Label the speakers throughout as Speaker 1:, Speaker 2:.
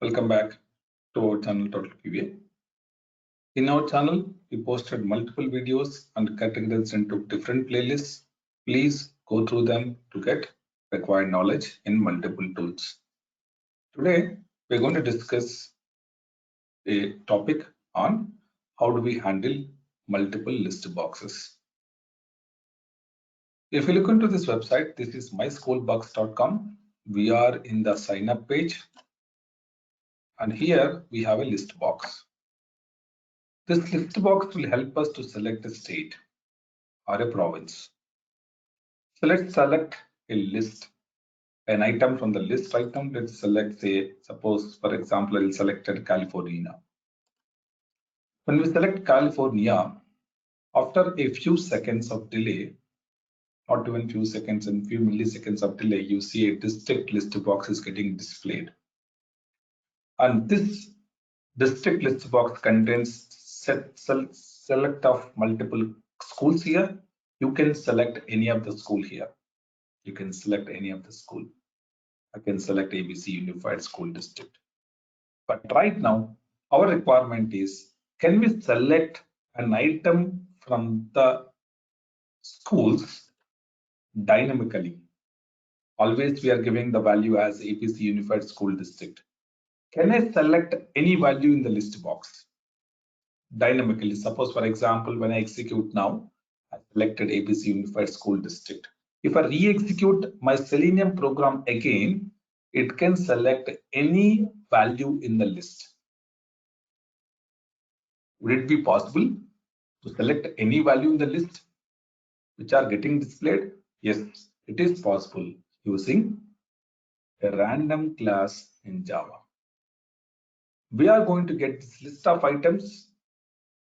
Speaker 1: Welcome back to our channel Total PVA. In our channel, we posted multiple videos and categorized into different playlists. Please go through them to get required knowledge in multiple tools. Today, we're going to discuss a topic on how do we handle multiple list boxes. If you look into this website, this is myschoolbugs.com. We are in the sign up page. And here we have a list box. This list box will help us to select a state or a province. So let's select a list, an item from the list item. Let's select, say, suppose, for example, I'll select California. When we select California, after a few seconds of delay, not even few seconds and few milliseconds of delay, you see a district list box is getting displayed. And this district list box contains select of multiple schools here. You can select any of the school here. You can select any of the school. I can select ABC Unified School District. But right now, our requirement is, can we select an item from the schools dynamically? Always we are giving the value as ABC Unified School District. Can I select any value in the list box dynamically? Suppose, for example, when I execute now, I selected ABC Unified School District. If I re-execute my Selenium program again, it can select any value in the list. Would it be possible to select any value in the list which are getting displayed? Yes, it is possible using a random class in Java. We are going to get this list of items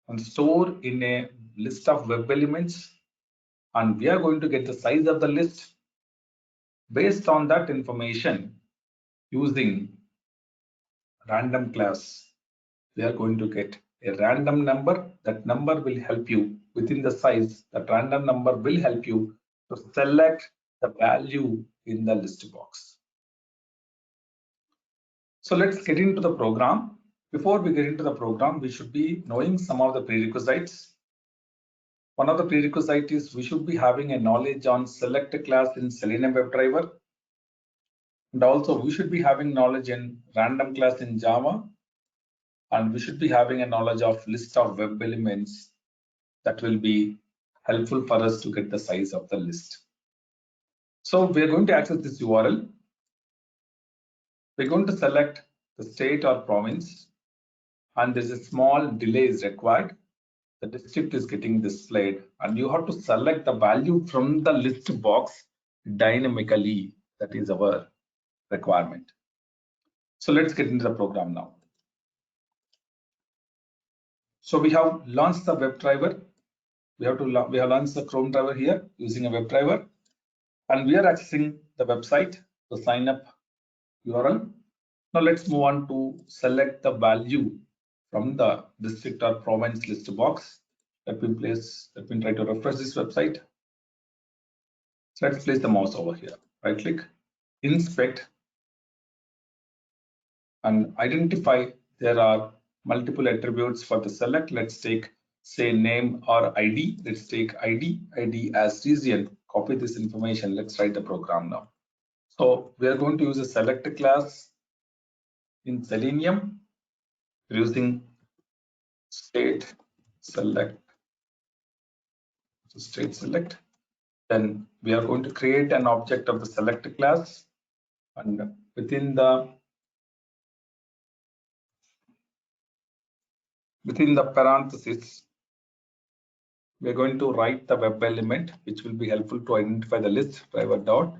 Speaker 1: and store in a list of web elements, and we are going to get the size of the list. Based on that information, using random class, we are going to get a random number. That number will help you within the size. That random number will help you to select the value in the list box. So let's get into the program. Before we get into the program, we should be knowing some of the prerequisites. One of the prerequisites is we should be having a knowledge on select a class in Selenium WebDriver. And also we should be having knowledge in random class in Java. And we should be having a knowledge of list of web elements that will be helpful for us to get the size of the list. So we're going to access this URL. We're going to select the state or province, and there's a small delay is required. The district is getting displayed, and you have to select the value from the list box dynamically. That is our requirement. So let's get into the program now. So we have launched the WebDriver. We have launched the Chrome driver here using a WebDriver, and we are accessing the website, the sign up URL. Now let's move on to select the value from the district or province list box. Let me try to refresh this website. So let's place the mouse over here. Right click, inspect, and identify. There are multiple attributes for the select. Let's take, say, name or ID. Let's take ID as region. Copy this information. Let's write the program now. So we are going to use a select class in Selenium using state select. So state select. Then we are going to create an object of the select class, and within the parenthesis, we're going to write the web element, which will be helpful to identify the list. Driver dot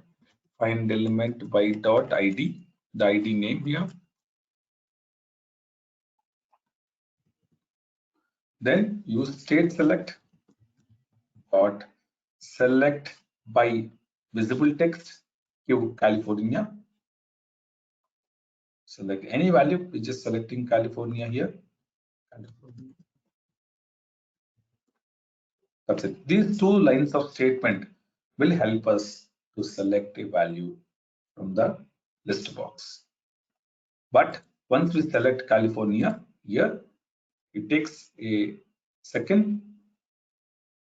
Speaker 1: find element by dot ID, the ID name here. Then use state select dot select by visible text, give California. Select any value, we're just selecting California here. California. That's it. These two lines of statement will help us to select a value from the list box. But Once we select California here, it takes a second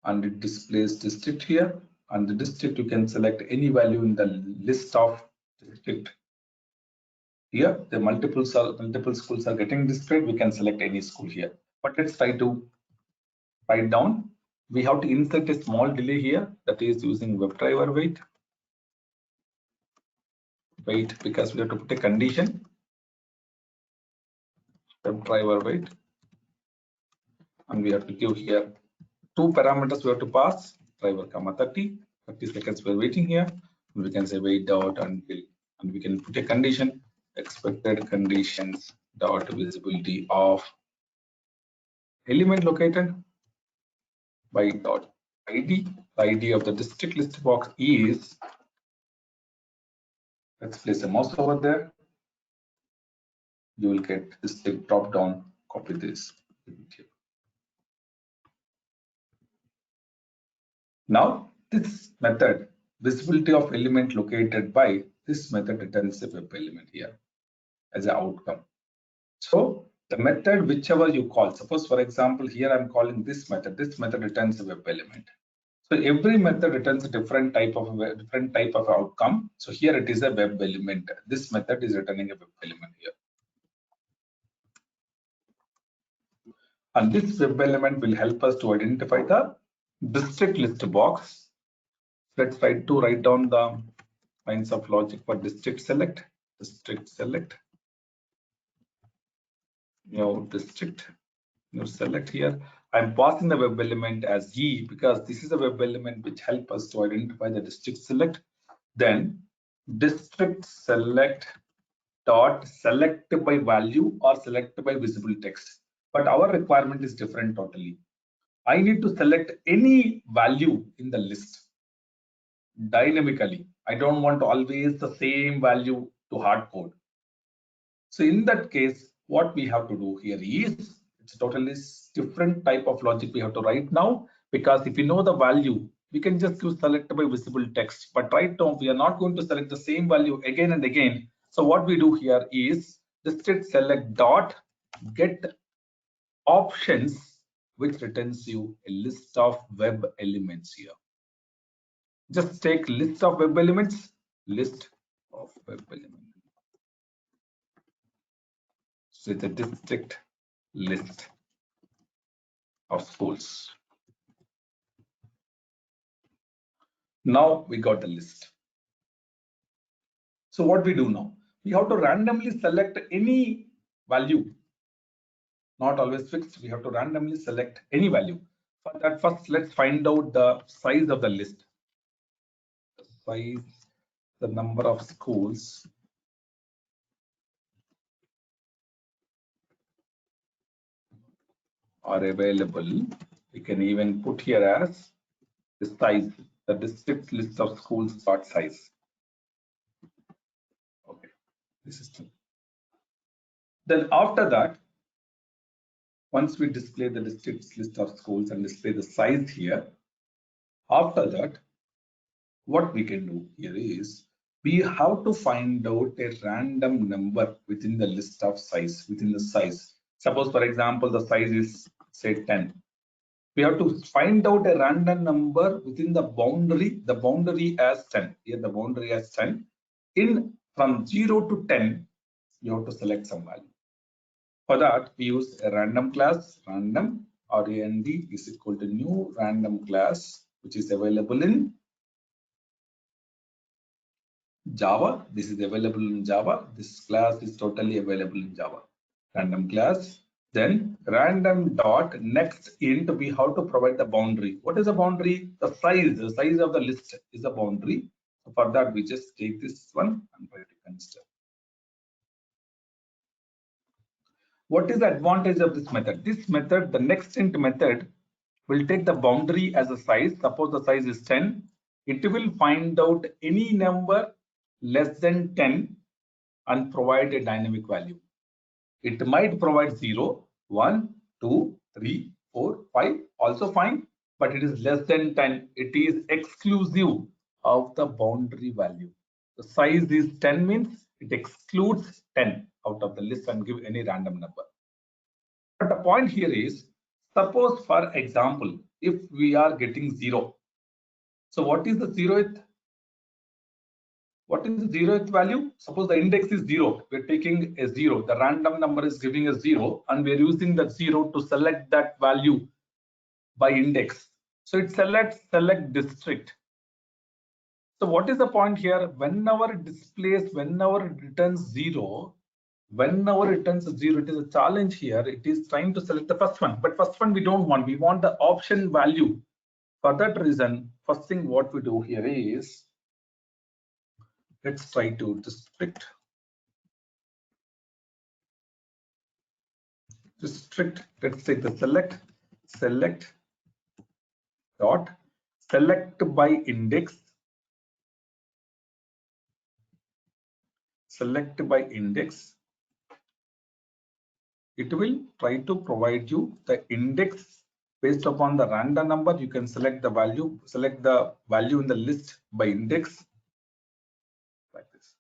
Speaker 1: and it displays district here. And the district, you can select any value in the list of district. Here, the multiple schools are getting displayed. We can select any school here. But let's try to write down. We have to insert a small delay here, that is using WebDriver wait. Wait, because we have to put a condition. WebDriver wait. And we have to give here 2 parameters we have to pass, driver comma 30 seconds we're waiting here. And we can say wait dot until, and we can put a condition, expected conditions dot visibility of element located by dot id. The id of the district list box is, let's place a mouse over there. You will get this drop down, copy this. Now this method, visibility of element located by, this method returns a web element here as an outcome. So the method whichever you call, suppose for example here I'm calling this method returns a web element. So every method returns a different type of outcome. So here it is a web element. This method is returning a web element here. And this web element will help us to identify the district list box. Let's try to write down the lines of logic for district select. District select. District. Select here. I'm passing the web element as E because this is a web element which helps us to identify the district select. Then district select dot select by value or select by visible text. But our requirement is different totally. I need to select any value in the list dynamically. I don't want always the same value to hard code. So in that case, what we have to do here is, it's a totally different type of logic we have to write now, because if you know the value, we can just use select by visible text. But right now, we are not going to select the same value again and again. So what we do here is district select dot get options, which returns you a list of web elements here. Just take list of web elements, list of web elements. So it's a district list of schools. Now we got the list. So what we do now? We have to randomly select any value, not always fixed. We have to randomly select any value. For that, first let's find out the size of the list. The size, the number of schools are available. We can even put here as the size, the district list of schools dot size. Okay, this is true. Then after that, once we display the district list of schools and display the size here, after that, what we can do here is we have to find out a random number within the list of size, within the size. Suppose, for example, the size is say 10. We have to find out a random number within the boundary as 10. Here the boundary as 10. In from 0 to 10, you have to select some value. For that, we use a random class, random rand is equal to new random class, which is available in Java. This is available in Java. This class is totally available in Java. Random class. Then random dot next int, we have to provide the boundary. What is the boundary? The size of the list is a boundary. So for that, we just take this one and try to consider. What is the advantage of this method? This method, the next int method, will take the boundary as a size. Suppose the size is 10. It will find out any number less than 10 and provide a dynamic value. It might provide 0, 1, 2, 3, 4, 5, also fine, but it is less than 10. It is exclusive of the boundary value. The size is 10 means it excludes 10 out of the list and give any random number. But the point here is, suppose for example, if we are getting 0. So what is the zeroth? What is the zeroth value? Suppose the index is 0. We're taking a 0. The random number is giving a 0, and we're using that 0 to select that value by index. So it selects select district. So what is the point here? Whenever it displays, whenever it returns 0, whenever it returns 0, it is a challenge here. It is trying to select the first one, but first one we don't want. We want the option value. For that reason, first thing what we do here is, let's try to district let's take the select dot select by index, select by index. It will try to provide you the index based upon the random number. You can select the value in the list by index like this.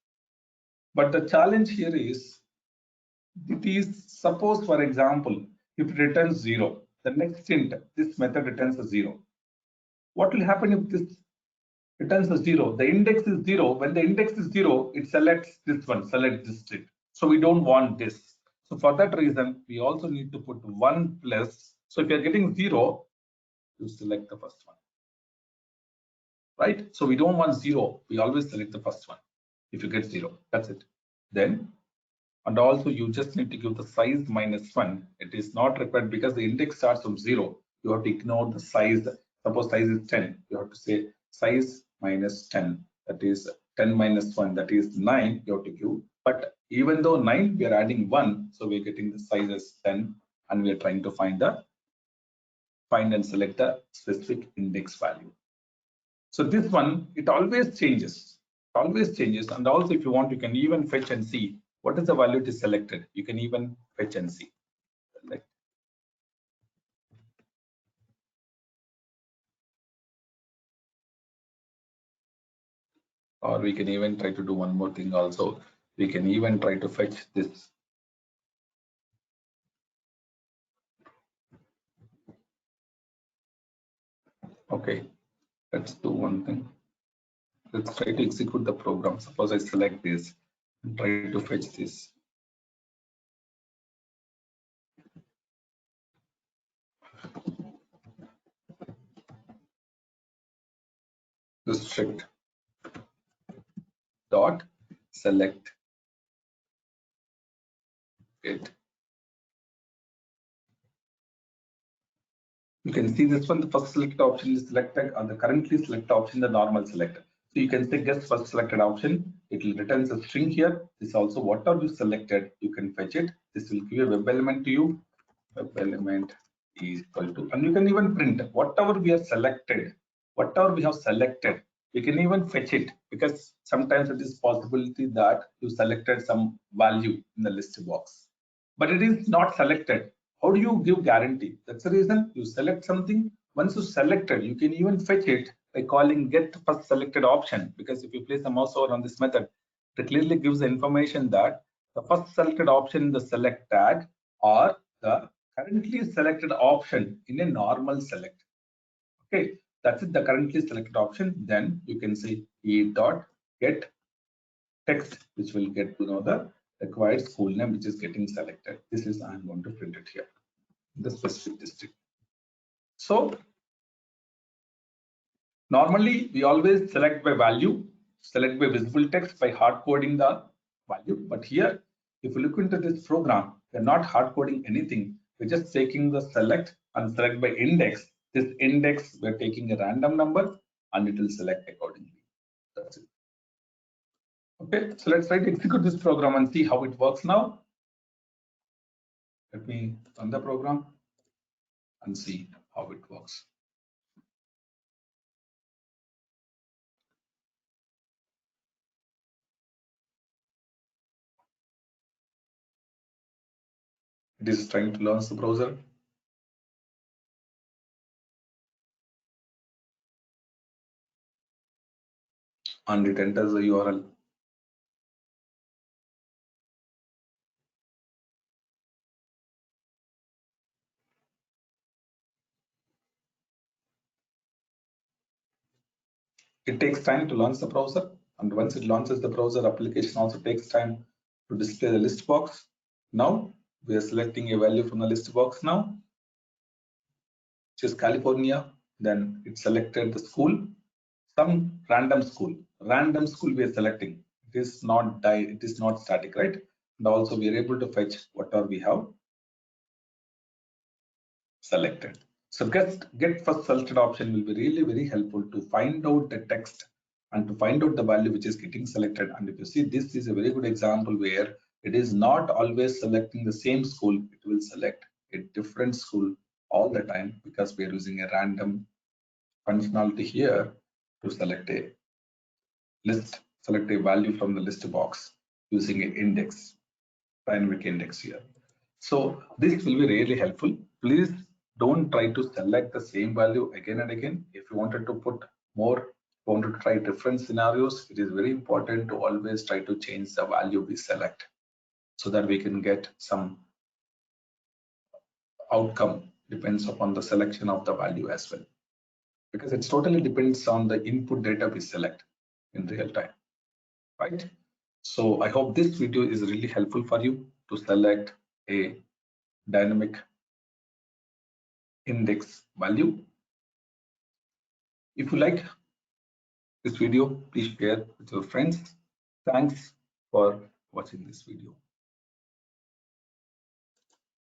Speaker 1: But the challenge here is, it is, suppose for example, if it returns 0, the next int, this method returns a 0. What will happen if this returns a 0? The index is 0. When the index is 0, it selects this one, select district. So we don't want this. So for that reason, we also need to put 1 plus. So if you're getting 0, you select the first one, right? So we don't want 0. We always select the first one. If you get 0, that's it. Then, and also you just need to give the size -1. It is not required because the index starts from 0. You have to ignore the size. Suppose size is 10. You have to say size -10. That is 10 minus 1. That is 9. You have to give. But even though 9, we are adding 1. So we're getting the size as 10. And we are trying to find and select the specific index value. So this one, it always changes. And also if you want, you can even fetch and see what is the value it is selected. You can even fetch and see. Or we can even try to do one more thing also. We can even try to fetch this. Okay, let's do one thing. Let's try to execute the program. Suppose I select this and try to fetch this. District dot select it. You can see this one, the first select option is selected, and the currently select option, the normal selector. So you can say guess first selected option. It will return a string here. This also, whatever you selected, you can fetch it. This will give a web element to you. Web element is equal to, and you can even print whatever we have selected. Whatever we have selected, we can even fetch it, because sometimes it is possibility that you selected some value in the list box, but it is not selected. How do you give guarantee? That's the reason you select something. Once you selected, you can even fetch it by calling get first selected option, because if you place the mouse over on this method, it clearly gives the information that the first selected option in the select tag or the currently selected option in a normal select. Okay, that's it, the currently selected option. Then you can say e dot get text, which will get to know the required school name which is getting selected. This is, I'm going to print it here, the specific district. So normally we always select by value, select by visible text by hard coding the value. But here, if you look into this program, we're not hard coding anything. We're just taking the select and select by index. This index, we're taking a random number and it will select accordingly. That's it. Okay, so let's try to execute this program and see how it works now. Let me run the program and see how it works. It is trying to launch the browser. And it enters the URL. It takes time to launch the browser, and once it launches the browser, application also takes time to display the list box. Now we are selecting a value from the list box now, which is California. Then it selected the school, some random school. Random school we are selecting. It is not static, right? And also we are able to fetch whatever we have selected. So get first selected option will be really very helpful to find out the text and to find out the value which is getting selected. And if you see, this is a very good example where it is not always selecting the same school. It will select a different school all the time because we are using a random functionality here to select a list, select a value from the list box using an index, dynamic index here. So this will be really helpful. Please don't try to select the same value again and again. If you wanted to put more, wanted to try different scenarios, it is very important to always try to change the value we select so that we can get some outcome. Depends upon the selection of the value as well, because it totally depends on the input data we select in real time, right? So I hope this video is really helpful for you to select a dynamic index value. If you like this video, please share with your friends. Thanks for watching this video.